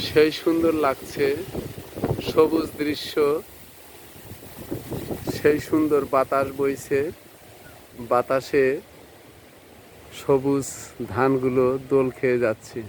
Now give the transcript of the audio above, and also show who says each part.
Speaker 1: সেই সুন্দর লাগছে সবুজ দৃশ্য, সেই সুন্দর বাতাস বইছে, বাতাসে সবুজ ধানগুলো দোল খেয়ে যাচ্ছে।